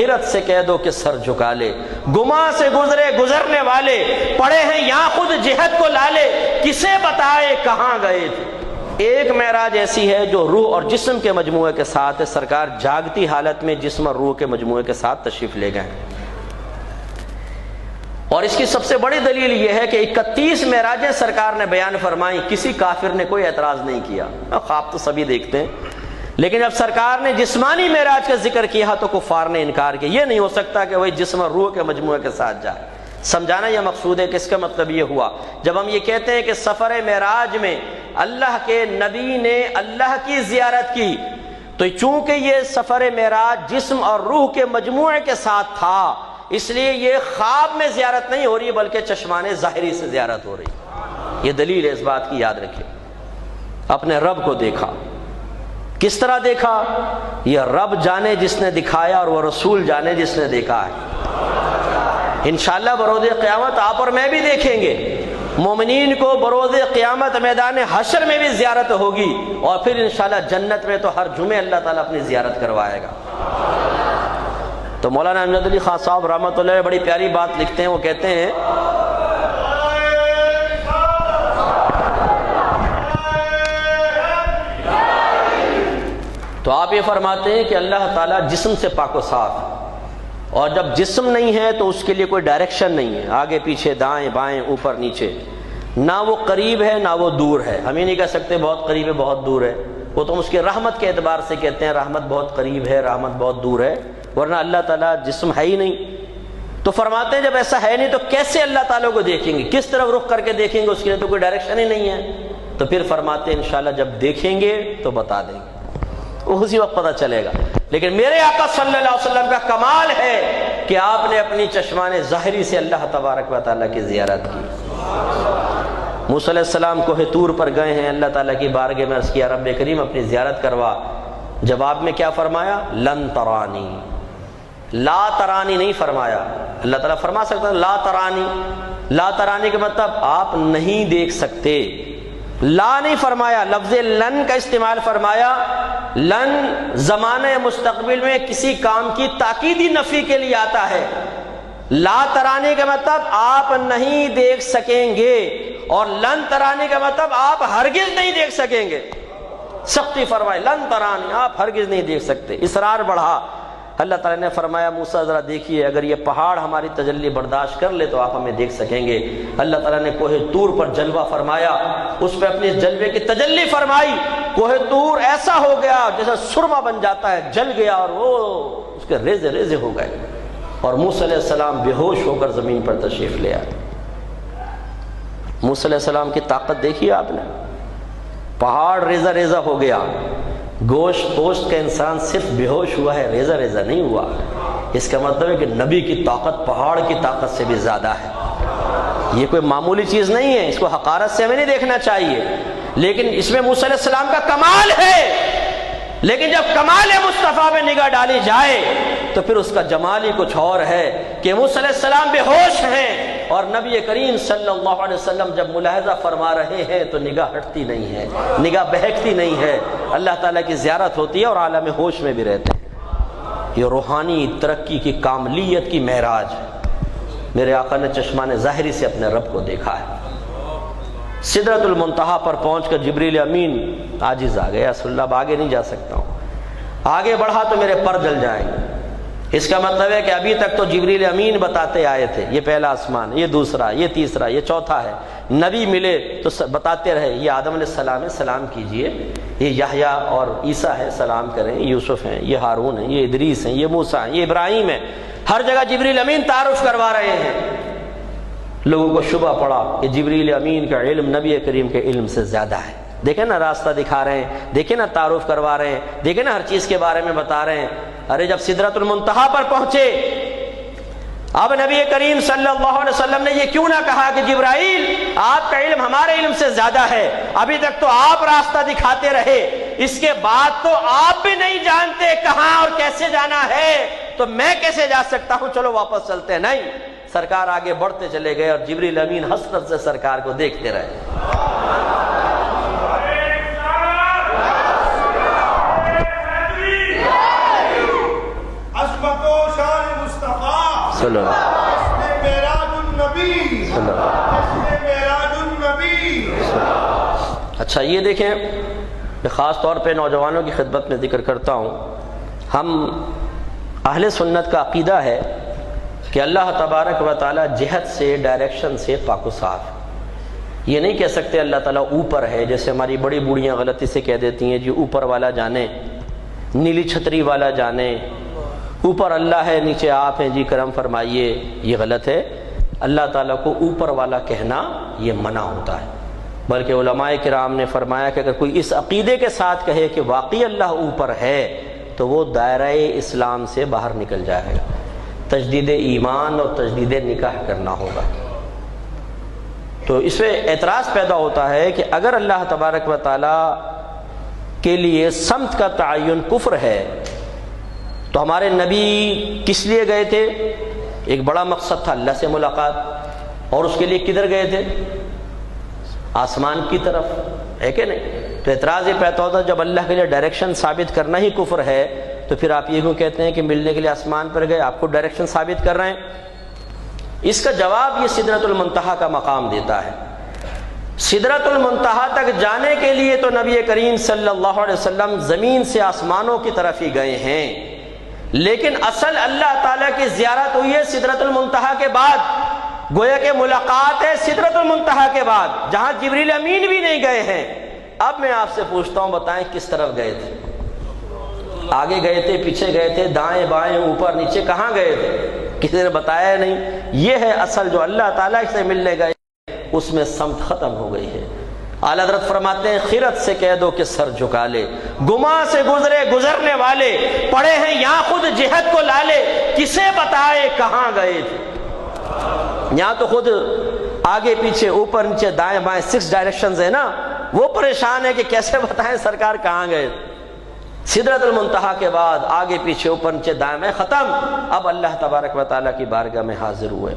آخرت سے کہہ دو کہ سر جھکا لے، گما سے گزرے گزرنے والے پڑے ہیں یہاں خود جہت کو لالے، کسے بتائے کہاں گئے تھے۔ ایک معراج ایسی ہے جو روح اور جسم کے مجموعے کے ساتھ ہے، سرکار جاگتی حالت میں جسم اور روح کے مجموعے کے ساتھ تشریف لے گئے، اور اس کی سب سے بڑی دلیل یہ ہے کہ 31 معراجیں سرکار نے بیان فرمائی، کسی کافر نے کوئی اعتراض نہیں کیا۔ خواب تو سبھی دیکھتے ہیں، لیکن جب سرکار نے جسمانی معراج کا ذکر کیا تو کفار نے انکار کیا، یہ نہیں ہو سکتا کہ وہی جسم اور روح کے مجموعے کے ساتھ جائے۔ سمجھانا یہ مقصود ہے کہ اس کا مطلب یہ ہوا، جب ہم یہ کہتے ہیں کہ سفر معراج میں اللہ کے نبی نے اللہ کی زیارت کی، تو چونکہ یہ سفر معراج جسم اور روح کے مجموعے کے ساتھ تھا، اس لیے یہ خواب میں زیارت نہیں ہو رہی بلکہ چشمان ظاہری سے زیارت ہو رہی۔ یہ دلیل ہے اس بات کی، یاد رکھیں۔ اپنے رب کو دیکھا، کس طرح دیکھا؟ یہ رب جانے جس نے دکھایا اور وہ رسول جانے جس نے دیکھا ہے۔ انشاءاللہ بروز قیامت آپ اور میں بھی دیکھیں گے، مومنین کو بروز قیامت میدان حشر میں بھی زیارت ہوگی، اور پھر انشاءاللہ جنت میں تو ہر جمعے اللہ تعالیٰ اپنی زیارت کروائے گا۔ تو مولانا امجد علی خان صاحب رحمۃ اللہ علیہ بڑی پیاری بات لکھتے ہیں، وہ کہتے ہیں تو آپ یہ فرماتے ہیں کہ اللہ تعالیٰ جسم سے پاک و صاف ہے، اور جب جسم نہیں ہے تو اس کے لیے کوئی ڈائریکشن نہیں ہے، آگے پیچھے دائیں بائیں اوپر نیچے، نہ وہ قریب ہے نہ وہ دور ہے۔ ہم یہ نہیں کہہ سکتے بہت قریب ہے بہت دور ہے، وہ تو اس کے رحمت کے اعتبار سے کہتے ہیں رحمت بہت قریب ہے رحمت بہت دور ہے، ورنہ اللہ تعالیٰ جسم ہے ہی نہیں۔ تو فرماتے ہیں جب ایسا ہے نہیں تو کیسے اللہ تعالیٰ کو دیکھیں گے، کس طرف رخ کر کے دیکھیں گے، اس کے لیے تو کوئی ڈائریکشن ہی نہیں ہے۔ تو پھر فرماتے ہیں انشاءاللہ جب دیکھیں گے تو بتا دیں گے، اسی وقت پتہ چلے گا۔ لیکن میرے آقا صلی اللہ علیہ وسلم کا کمال ہے کہ آپ نے اپنی چشمان ظاہری سے اللہ تبارک و تعالیٰ کی زیارت کی۔ موسیٰ علیہ السلام کوہ طور پر گئے ہیں، اللہ تعالیٰ کی بارگاہ میں عرض کیا رب کریم اپنی زیارت کروا، جواب میں کیا فرمایا؟ لن ترانی، لا ترانی نہیں فرمایا۔ اللہ تعالیٰ فرما سکتا ہے لا ترانی، لا ترانی کا مطلب آپ نہیں دیکھ سکتے، لا نہیں فرمایا، لفظ لن کا استعمال فرمایا۔ لن زمانہ مستقبل میں کسی کام کی تاکیدی نفی کے لیے آتا ہے، لا ترانی کا مطلب آپ نہیں دیکھ سکیں گے، اور لن ترانی کا مطلب آپ ہرگز نہیں دیکھ سکیں گے۔ سختی فرمائی لن ترانی، آپ ہرگز نہیں دیکھ سکتے۔ اصرار بڑھا، اللہ تعالیٰ نے فرمایا موسیٰ ذرا دیکھیے اگر یہ پہاڑ ہماری تجلی برداشت کر لے تو آپ ہمیں دیکھ سکیں گے۔ اللہ تعالیٰ نے کوہ طور پر جلوہ فرمایا، اس پہ اپنے جلوے کی تجلی فرمائی، کوہ طور ایسا ہو گیا جیسا سرما بن جاتا ہے، جل گیا اور وہ اس کے ریزے ریزے ہو گئے، اور موسیٰ علیہ السلام بے ہوش ہو کر زمین پر تشریف لے آئے۔ موسیٰ علیہ السلام کی طاقت دیکھی آپ نے، پہاڑ ریزہ ریزہ ہو گیا، گوشت پوشت کا انسان صرف بے ہوش ہوا ہے، ریزہ ریزہ نہیں ہوا۔ اس کا مطلب ہے کہ نبی کی طاقت پہاڑ کی طاقت سے بھی زیادہ ہے، یہ کوئی معمولی چیز نہیں ہے، اس کو حقارت سے ہمیں نہیں دیکھنا چاہیے، لیکن اس میں موسیٰ علیہ السلام کا کمال ہے۔ لیکن جب کمال مصطفیٰ میں نگاہ ڈالی جائے تو پھر اس کا جمال ہی کچھ اور ہے کہ موسیٰ علیہ السلام بے ہوش ہیں، اور نبی کریم صلی اللہ علیہ وسلم جب ملاحظہ فرما رہے ہیں تو نگاہ ہٹتی نہیں ہے، نگاہ بہکتی نہیں ہے، اللہ تعالیٰ کی زیارت ہوتی ہے اور عالم ہوش میں بھی رہتے ہیں۔ یہ روحانی ترقی کی کاملیت کی معراج ہے۔ میرے آقا نے چشمان ظاہری سے اپنے رب کو دیکھا ہے۔ سدرۃ المنتہا پر پہنچ کر جبریل امین عاجز آ گئے، رسول اللہ اب آگے نہیں جا سکتا ہوں، آگے بڑھا تو میرے پر جل جائیں گے۔ اس کا مطلب ہے کہ ابھی تک تو جبریل امین بتاتے آئے تھے، یہ پہلا آسمان، یہ دوسرا، یہ تیسرا، یہ چوتھا ہے، نبی ملے تو بتاتے رہے، یہ آدم علیہ السلام ہے سلام کیجئے، یہ یحییٰ اور عیسیٰ ہے سلام کریں، یہ یوسف ہیں، یہ ہارون ہیں، یہ ادریس ہیں، یہ موسیٰ ہیں، یہ ابراہیم ہیں، ہر جگہ جبریل امین تعارف کروا رہے ہیں۔ لوگوں کو شبہ پڑا کہ جبریل امین کا علم نبی کریم کے علم سے زیادہ ہے، دیکھیں نا راستہ دکھا رہے ہیں، دیکھیں نا تعارف کروا رہے ہیں، دیکھیں نا ہر چیز کے بارے میں بتا رہے ہیں۔ ارے جب سدرۃ المنتہا پر پہنچے، اب نبی کریم صلی اللہ علیہ وسلم نے یہ کیوں نہ کہا کہ جبرائیل آپ کا علم ہمارے علم سے زیادہ ہے، ابھی تک تو آپ راستہ دکھاتے رہے، اس کے بعد تو آپ بھی نہیں جانتے کہاں اور کیسے جانا ہے، تو میں کیسے جا سکتا ہوں، چلو واپس چلتے ہیں۔ نہیں، سرکار آگے بڑھتے چلے گئے اور جبریل امین حسرت سے سرکار کو دیکھتے رہے۔ عظمت و شان صلی اللہ اچھا یہ دیکھیں، میں خاص طور پہ نوجوانوں کی خدمت میں ذکر کرتا ہوں، ہم اہل سنت کا عقیدہ ہے کہ اللہ تبارک و تعالی جہت سے، ڈائریکشن سے پاک و صاف۔ یہ نہیں کہہ سکتے اللہ تعالیٰ اوپر ہے، جیسے ہماری بڑی بوڑھیاں غلطی سے کہہ دیتی ہیں جی اوپر والا جانے، نیلی چھتری والا جانے، اوپر اللہ ہے نیچے آپ ہیں جی کرم فرمائیے۔ یہ غلط ہے، اللہ تعالیٰ کو اوپر والا کہنا یہ منع ہوتا ہے، بلکہ علماء کرام نے فرمایا کہ اگر کوئی اس عقیدے کے ساتھ کہے کہ واقعی اللہ اوپر ہے تو وہ دائرہ اسلام سے باہر نکل جائے گا، تجدید ایمان اور تجدید نکاح کرنا ہوگا۔ تو اس میں اعتراض پیدا ہوتا ہے کہ اگر اللہ تبارک و تعالی کے لیے سمت کا تعین کفر ہے تو ہمارے نبی کس لیے گئے تھے؟ ایک بڑا مقصد تھا اللہ سے ملاقات، اور اس کے لیے کدھر گئے تھے؟ آسمان کی طرف، ہے کہ نہیں؟ تو اعتراض یہ پیدا ہوتا ہے جب اللہ کے لیے ڈائریکشن ثابت کرنا ہی کفر ہے تو پھر آپ یہ کیوں کہتے ہیں کہ ملنے کے لیے آسمان پر گئے، آپ کو ڈائریکشن ثابت کر رہے ہیں؟ اس کا جواب یہ سدرۃ المنتہا کا مقام دیتا ہے۔ سدرۃ المنتہا تک جانے کے لیے تو نبی کریم صلی اللہ علیہ وسلم زمین سے آسمانوں کی طرف ہی گئے ہیں، لیکن اصل اللہ تعالیٰ کی زیارت ہوئی ہے سدرۃ المنتہا کے بعد، گویا کہ ملاقات ہے سدرۃ المنتہا کے بعد، جہاں جبریل امین بھی نہیں گئے ہیں۔ اب میں آپ سے پوچھتا ہوں، بتائیں کس طرف گئے تھے؟ آگے گئے تھے، پیچھے گئے تھے، دائیں بائیں اوپر نیچے، کہاں گئے تھے؟ کسی نے بتایا نہیں۔ یہ ہے اصل جو اللہ تعالیٰ سے ملنے گئے، اس میں سمت ختم ہو گئی ہے۔ اعلیٰ حضرت فرماتے ہیں خیرت سے کہہ دو کہ سر جھکا لے، گماں سے گزرے گزرنے والے، پڑے ہیں یہاں خود جہت کو لالے، کسے بتائے کہاں گئے تھے؟ یہاں تو خود آگے پیچھے اوپر نیچے دائیں بائیں 6 ڈائریکشنز ہیں نا، وہ پریشان ہے کہ کیسے بتائیں سرکار کہاں گئے۔ سدرۃ المنتہا کے بعد آگے پیچھے اوپر نیچے دائیں بائیں ختم، اب اللہ تبارک و تعالیٰ کی بارگاہ میں حاضر ہوئے۔